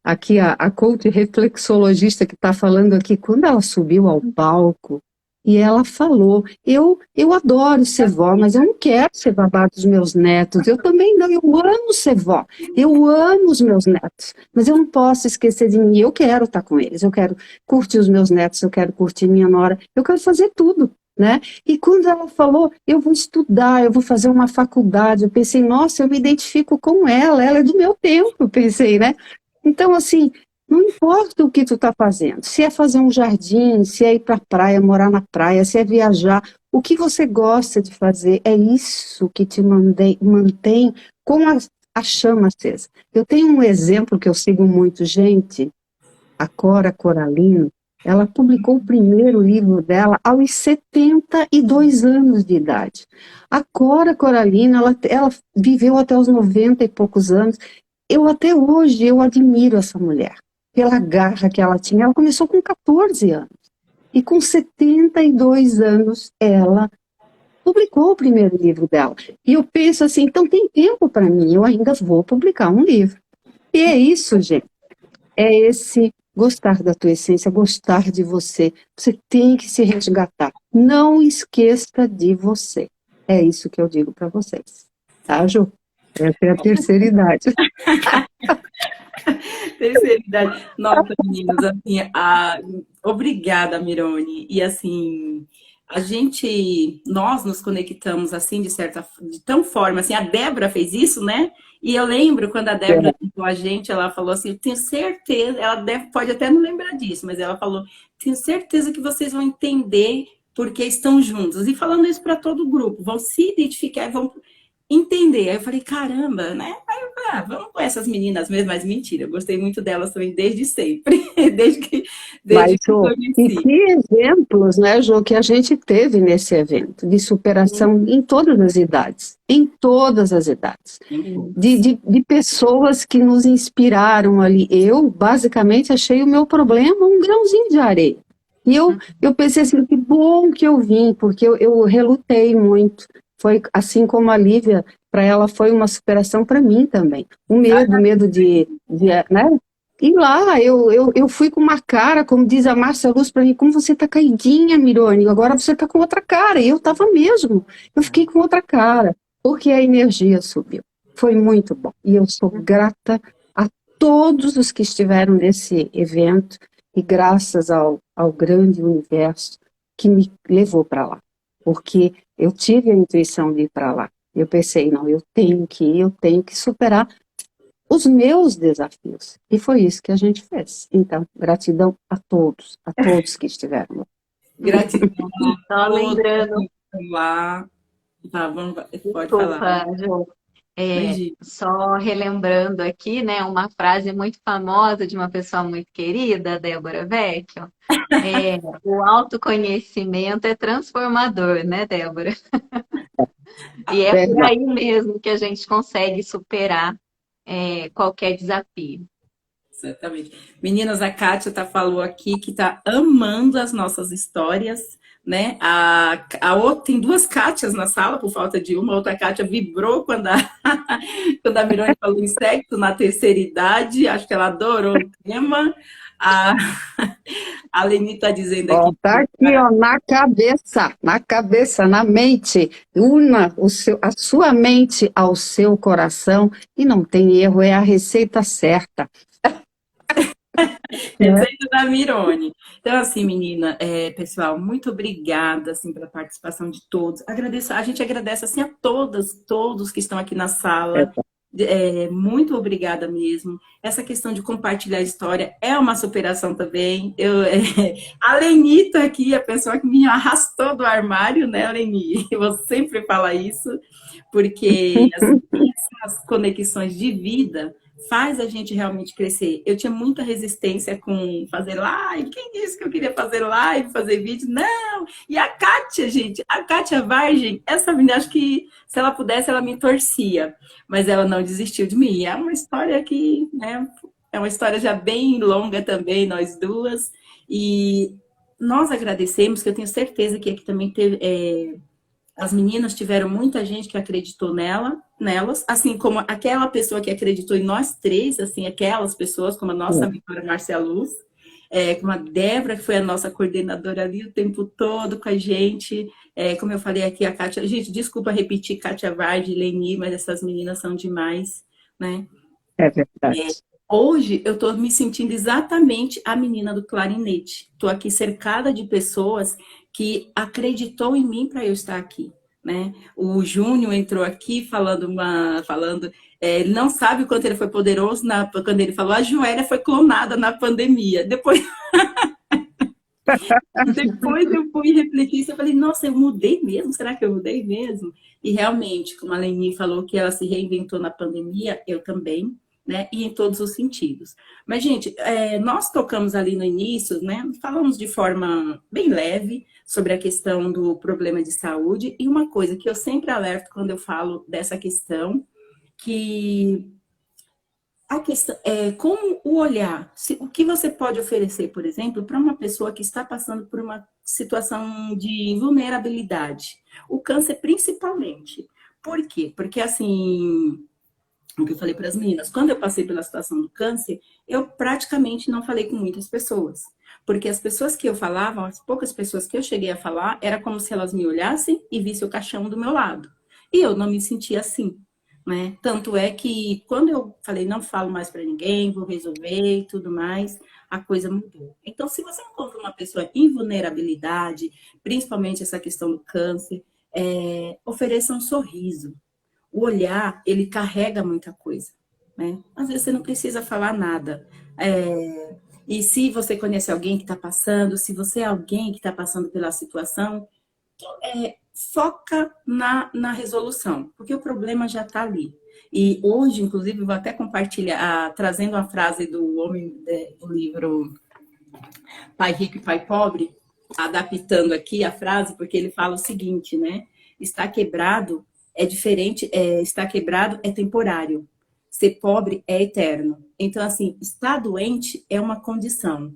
aqui a coach reflexologista que está falando aqui, quando ela subiu ao palco, e ela falou, eu adoro ser vó, mas eu não quero ser babá dos meus netos. Eu também não, eu amo ser vó. Eu amo os meus netos, mas eu não posso esquecer de mim. Eu quero estar com eles, eu quero curtir os meus netos, eu quero curtir minha nora, eu quero fazer tudo, né? E quando ela falou, eu vou estudar, eu vou fazer uma faculdade, eu pensei, nossa, eu me identifico com ela é do meu tempo, eu pensei, né? Então, assim, não importa o que tu está fazendo, se é fazer um jardim, se é ir para a praia, morar na praia, se é viajar, o que você gosta de fazer, é isso que te mantém com a chama acesa. Eu tenho um exemplo que eu sigo muito, gente, a Cora Coralino, ela publicou o primeiro livro dela aos 72 anos de idade. A Cora Coralino, ela viveu até os 90 e poucos anos. Até hoje, eu admiro essa mulher pela garra que ela tinha. Ela começou com 14 anos. E com 72 anos, ela publicou o primeiro livro dela. E eu penso assim, então tem tempo para mim, eu ainda vou publicar um livro. E é isso, gente. É esse gostar da tua essência, gostar de você. Você tem que se resgatar. Não esqueça de você. É isso que eu digo para vocês. Tá, Ju? Essa é a terceira idade. Terceira idade. Nossa, meninos, assim, obrigada, Mirone. E assim, nós nos conectamos assim, de tão forma, assim, a Débora fez isso, né? E eu lembro quando a Débora com a gente, ela falou assim, eu tenho certeza, pode até não lembrar disso, mas ela falou, tenho certeza que vocês vão entender porque estão juntos. E falando isso para todo o grupo, vão se identificar e vão entender. Aí eu falei, caramba, né? Aí eu falei, vamos com essas meninas mesmo, mas mentira, eu gostei muito delas também desde sempre, desde que E conheci. que exemplos, né, Jô, que a gente teve nesse evento, de superação em todas as idades, de pessoas que nos inspiraram ali. Eu, basicamente, achei o meu problema um grãozinho de areia. E eu pensei assim, que bom que eu vim, porque eu relutei muito. Foi assim como a Lívia, para ela foi uma superação para mim também. O medo né? E lá eu fui com uma cara, como diz a Márcia Luz para mim, como você tá caidinha, Mirone, agora você tá com outra cara. E eu tava mesmo. Eu fiquei com outra cara, porque a energia subiu. Foi muito bom. E eu sou grata a todos os que estiveram nesse evento e graças ao grande universo que me levou para lá. Porque eu tive a intuição de ir para lá. Eu pensei, não, eu tenho que superar os meus desafios. E foi isso que a gente fez. Então, gratidão a todos que estiveram lá. Gratidão a Só todos lembrando, que estão lá. Pode falar. desculpa, Jô, Imagina. só relembrando aqui, né, uma frase muito famosa de uma pessoa muito querida, Débora Vecchio, o autoconhecimento é transformador, né, Débora? E é por aí mesmo que a gente consegue superar qualquer desafio. Exatamente. Meninas, a Kátia falou aqui que está amando as nossas histórias, né? A outra, tem duas Kátias na sala, por falta de uma. A outra Kátia vibrou quando quando a Mirone falou inseto na terceira idade. Acho que ela adorou o tema. A, a Leni está dizendo Ó, aqui. tá aqui, ó, na cabeça, na mente. Una a sua mente ao seu coração e não tem erro, é a receita certa. Né? Receita da Mirone. Então, assim, menina, pessoal, muito obrigada, assim, pela participação de todos. Agradeço, a gente agradece, assim, a todos que estão aqui na sala. Muito obrigada mesmo. Essa questão de compartilhar a história é uma superação também. A Leni tá aqui, a pessoa que me arrastou do armário, né, Leni? Eu sempre falo isso, porque assim, essas conexões de vida faz a gente realmente crescer. Eu tinha muita resistência com fazer live. Quem disse que eu queria fazer live, fazer vídeo? Não! E a Kátia, gente, a Kátia Vargem, essa menina, acho que se ela pudesse, ela me torcia. Mas ela não desistiu de mim. É uma história que, né, é uma história já bem longa também, nós duas. E nós agradecemos, que eu tenho certeza que aqui também teve... as meninas tiveram muita gente que acreditou nelas, assim como aquela pessoa que acreditou em nós três, assim, aquelas pessoas, como a nossa mentora Márcia Luz, como a Débora, que foi a nossa coordenadora ali o tempo todo com a gente, como eu falei aqui, a Kátia, gente, desculpa repetir, Kátia Vardi, Leni, mas essas meninas são demais, né? É verdade. Hoje eu estou me sentindo exatamente a menina do clarinete. Estou aqui cercada de pessoas que acreditou em mim para eu estar aqui, né? O Júnior entrou aqui falando, ele não sabe o quanto ele foi poderoso quando ele falou a Joélia foi clonada na pandemia. Depois eu fui refletir isso, eu falei, nossa, eu mudei mesmo? Será que eu mudei mesmo? E realmente, como a Leni falou que ela se reinventou na pandemia, eu também, né? E em todos os sentidos. Mas, gente, nós tocamos ali no início, né? Falamos de forma bem leve sobre a questão do problema de saúde. E uma coisa que eu sempre alerto quando eu falo dessa questão, que a questão é como o olhar, o que você pode oferecer, por exemplo, para uma pessoa que está passando por uma situação de vulnerabilidade. O câncer, principalmente. Por quê? Porque, assim, o que eu falei para as meninas, quando eu passei pela situação do câncer, eu praticamente não falei com muitas pessoas. Porque as pessoas que eu falava, as poucas pessoas que eu cheguei a falar, era como se elas me olhassem e vissem o caixão do meu lado. E eu não me sentia assim, né? Tanto é que quando eu falei, não falo mais para ninguém, vou resolver e tudo mais, a coisa mudou. Então, se você encontra uma pessoa em vulnerabilidade, principalmente essa questão do câncer, ofereça um sorriso. O olhar, ele carrega muita coisa, né? Às vezes você não precisa falar nada. E se você conhece alguém que está passando, se você é alguém que está passando pela situação, foca na resolução, porque o problema já está ali. E hoje, inclusive, eu vou até compartilhar, trazendo uma frase do homem do livro Pai Rico e Pai Pobre, adaptando aqui a frase, porque ele fala o seguinte, né? Está quebrado é diferente, estar quebrado é temporário, ser pobre é eterno. Então, assim, estar doente é uma condição.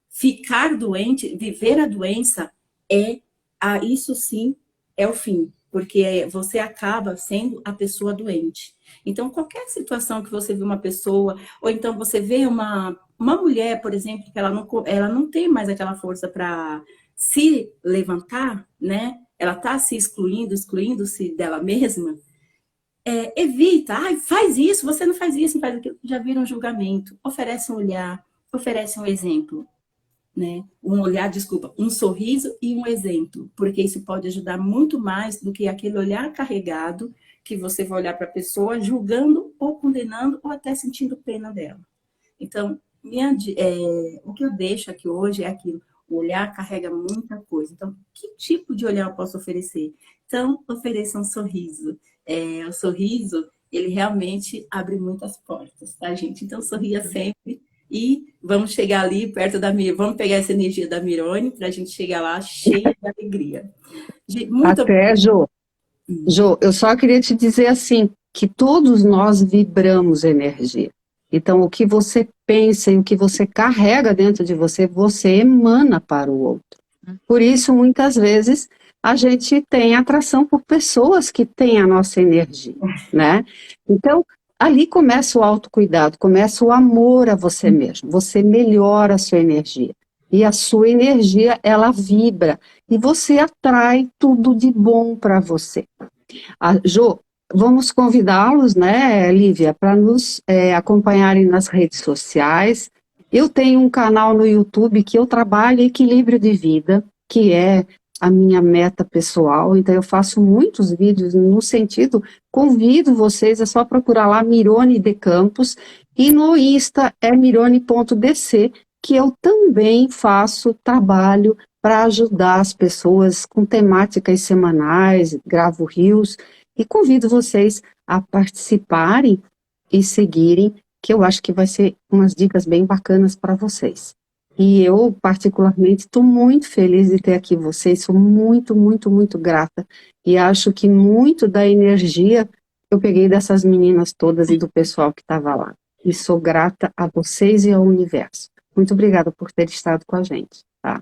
Ficar doente, viver a doença, isso sim é o fim, porque você acaba sendo a pessoa doente. Então, qualquer situação que você vê uma pessoa, ou então você vê uma mulher, por exemplo, que ela não tem mais aquela força para se levantar, né? Ela está se excluindo-se dela mesma, evita, faz isso, você não faz isso, não faz aquilo, já vira um julgamento, oferece um olhar, oferece um exemplo, né? Um sorriso e um exemplo, porque isso pode ajudar muito mais do que aquele olhar carregado que você vai olhar para a pessoa julgando ou condenando ou até sentindo pena dela. Então, o que eu deixo aqui hoje é aquilo. O olhar carrega muita coisa. Então, que tipo de olhar eu posso oferecer? Então, ofereça um sorriso. O sorriso, ele realmente abre muitas portas, tá, gente? Então, sorria sempre e vamos chegar ali perto vamos pegar essa energia da Mirone para a gente chegar lá cheia de alegria. Até, Jô, eu só queria te dizer assim, que todos nós vibramos energia. Então, o que você pensa e o que você carrega dentro de você, você emana para o outro. Por isso, muitas vezes, a gente tem atração por pessoas que têm a nossa energia, né? Então, ali começa o autocuidado, começa o amor a você mesmo. Você melhora a sua energia. E a sua energia, ela vibra. E você atrai tudo de bom para você. Jô, vamos convidá-los, né, Lívia, para nos acompanharem nas redes sociais. Eu tenho um canal no YouTube que eu trabalho equilíbrio de vida, que é a minha meta pessoal, então eu faço muitos vídeos no sentido, convido vocês, é só procurar lá Mirone de Campos, e no Insta é mirone.dc, que eu também faço trabalho para ajudar as pessoas com temáticas semanais, gravo reels, e convido vocês a participarem e seguirem, que eu acho que vai ser umas dicas bem bacanas para vocês. E eu, particularmente, estou muito feliz de ter aqui vocês, sou muito, muito, muito grata. E acho que muito da energia eu peguei dessas meninas todas e do pessoal que estava lá. E sou grata a vocês e ao universo. Muito obrigada por ter estado com a gente. Tá?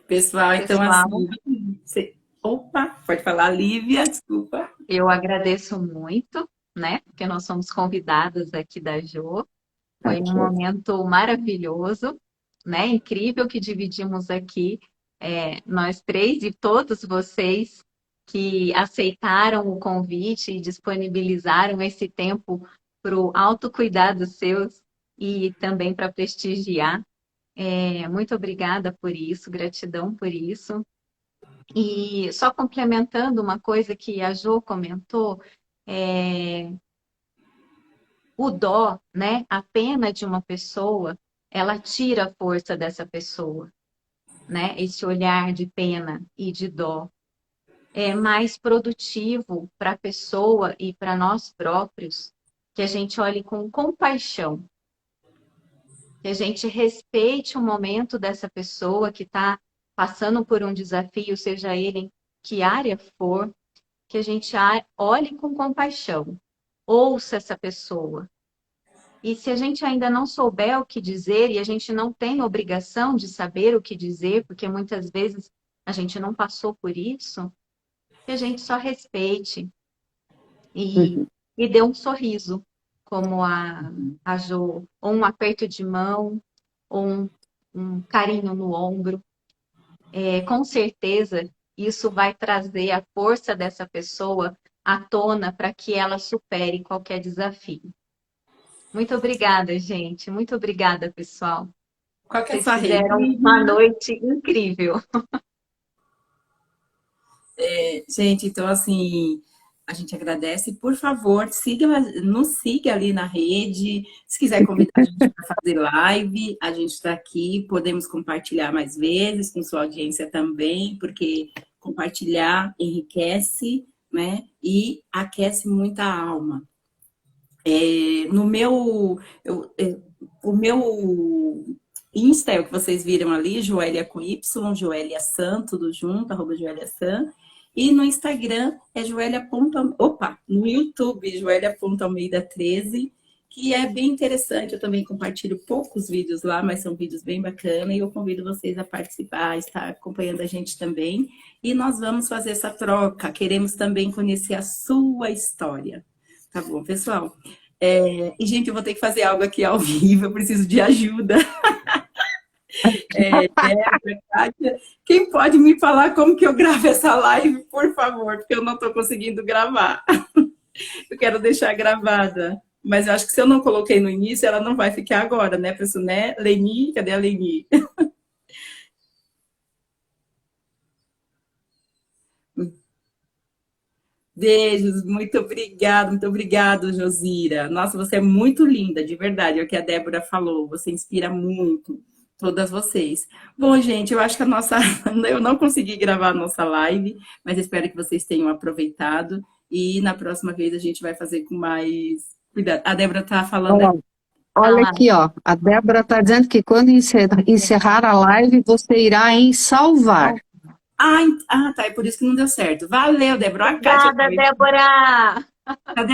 Pessoal, então assim... Opa, pode falar, Lívia, desculpa. Eu agradeço muito, né? Porque nós somos convidadas aqui da Jô. Foi um momento maravilhoso, né? Incrível que dividimos aqui, nós três e todos vocês que aceitaram o convite e disponibilizaram esse tempo para o autocuidado seus e também para prestigiar. Muito obrigada por isso, gratidão por isso. E só complementando uma coisa que a Jô comentou, o dó, né? A pena de uma pessoa, ela tira a força dessa pessoa, né? Esse olhar de pena e de dó é mais produtivo para a pessoa e para nós próprios que a gente olhe com compaixão, que a gente respeite o momento dessa pessoa que está passando por um desafio, seja ele em que área for, que a gente olhe com compaixão, ouça essa pessoa. E se a gente ainda não souber o que dizer, e a gente não tem obrigação de saber o que dizer, porque muitas vezes a gente não passou por isso, que a gente só respeite e dê um sorriso, como a Jô, ou um aperto de mão, ou um carinho no ombro. Com certeza, isso vai trazer a força dessa pessoa à tona para que ela supere qualquer desafio. Muito obrigada, gente. Muito obrigada, pessoal. Qual que é a Vocês sua rede? fizeram uma noite incrível. Gente, então assim, a gente agradece. Por favor, nos siga ali na rede. Se quiser convidar a gente para fazer live, a gente está aqui. Podemos compartilhar mais vezes com sua audiência também, porque compartilhar enriquece, né? E aquece muita alma. O meu Insta é o que vocês viram ali, Joélia com Y, Joélia San, tudo junto, @Joélia San. E no Instagram é no YouTube, Joélia.almeida13, que é bem interessante. Eu também compartilho poucos vídeos lá, mas são vídeos bem bacanas. E eu convido vocês a participar, a estar acompanhando a gente também. E nós vamos fazer essa troca. Queremos também conhecer a sua história. Tá bom, pessoal? E, gente, eu vou ter que fazer algo aqui ao vivo, eu preciso de ajuda. Kátia, quem pode me falar como que eu gravo essa live, por favor? Porque eu não estou conseguindo gravar. Eu quero deixar gravada. Mas eu acho que se eu não coloquei no início, ela não vai ficar agora, né, pessoal? Né? Leni, cadê a Leni? Beijos, muito obrigado, Josira. Nossa, você é muito linda, de verdade, é o que a Débora falou, você inspira muito, todas vocês. Bom, gente, eu acho que eu não consegui gravar a nossa live, mas espero que vocês tenham aproveitado, e na próxima vez a gente vai fazer com mais cuidado. A Débora está falando... Olha aqui, ó, a Débora está dizendo que quando encerrar a live, você irá em salvar. Tá, é por isso que não deu certo. Valeu, Débora. Obrigada, Débora! Cadê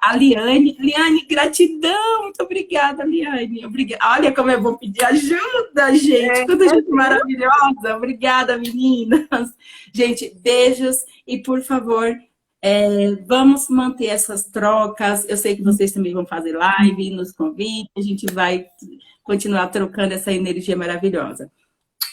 a Liane? Liane, gratidão! Muito obrigada, Liane. Olha como é bom pedir ajuda, gente. Quanta gente maravilhosa. Obrigada, meninas. Gente, beijos. E, por favor, vamos manter essas trocas. Eu sei que vocês também vão fazer live, nos convite. A gente vai continuar trocando essa energia maravilhosa.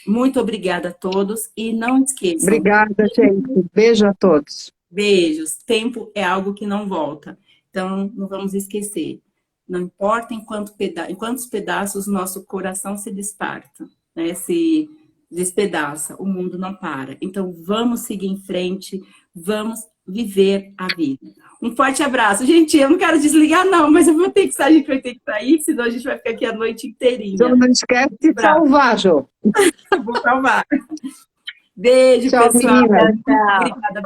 Muito obrigada a todos. E não esqueçam, Obrigada, gente. Beijo a todos. beijos. Tempo é algo que não volta. Então, não vamos esquecer. Não importa em quantos pedaços nosso coração se desparta, né? Se despedaça, o mundo não para. Então, vamos seguir em frente, vamos viver a vida. Um forte abraço. Gente, eu não quero desligar, não, mas eu vou ter que sair, a gente vai ter que sair, senão a gente vai ficar aqui a noite Então, inteirinha. não esquece de salvar, Jô. Vou salvar. Beijo, Tchau, pessoal. meninas. Tchau. Obrigada.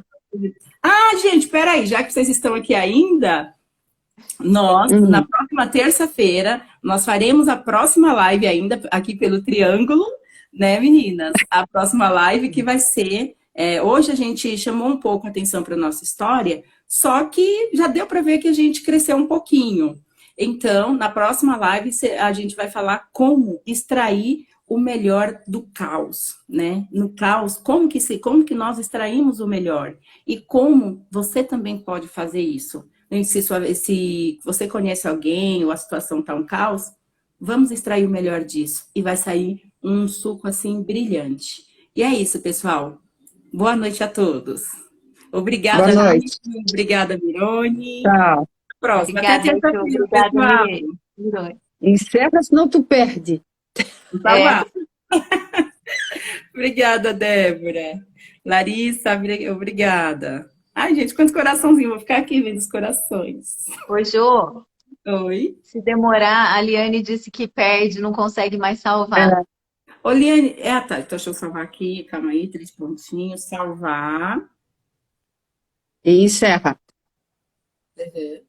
Ah, gente, peraí, já que vocês estão aqui ainda, nós, na próxima terça-feira, nós faremos a próxima live ainda aqui pelo Triângulo, né, meninas? A próxima live que vai ser... hoje a gente chamou um pouco a atenção para a nossa história, só que já deu para ver que a gente cresceu um pouquinho. Então, na próxima live, a gente vai falar como extrair o melhor do caos, né? No caos, como que nós extraímos o melhor? E como você também pode fazer isso? Se você conhece alguém ou a situação está um caos, vamos extrair o melhor disso. E vai sair um suco assim brilhante. E é isso, pessoal. Boa noite a todos. Boa Obrigada, Liv. noite. Obrigada, Mirone. Tchau. Próxima. Até Obrigada, Ju. terça-feira, Obrigada, pessoal. Mirei. Encerra, senão tu perde. Tá É, lá. Obrigada, Débora. Larissa, obrigada. Ai, gente, quantos coraçãozinhos. Vou ficar aqui vendo os corações. ô, Jô, Oi. se demorar, a Liane disse que perde, não consegue mais salvar. É, Ô, Liane, tá, então deixa eu salvar aqui, calma aí, 3 pontinhos, salvar. e encerra. Uhum.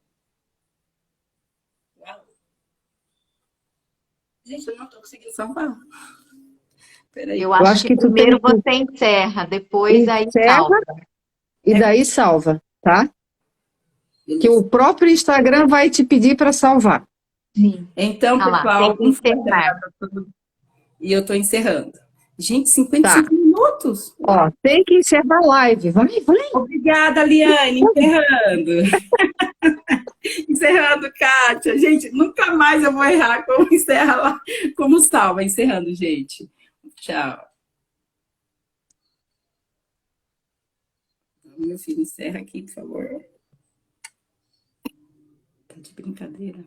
Gente, eu não tô conseguindo salvar. Peraí. Eu Eu acho acho que que tu tem primeiro que você encerra, depois aí encerra salva. e daí salva, tá? Que Beleza. o próprio Instagram vai te pedir para salvar. Sim. Então, Ah lá, tem pessoal, que um forte encerrar. abraço a todos. E eu tô encerrando. Gente, Tá. 55 minutos. Ó, tem que encerrar a live. Vai, vai. Obrigada, Liane, encerrando. Encerrando, Kátia. Gente, nunca mais eu vou errar como encerra lá, como salva. Encerrando, gente. Tchau. Meu filho, encerra aqui, por favor. Tá de brincadeira.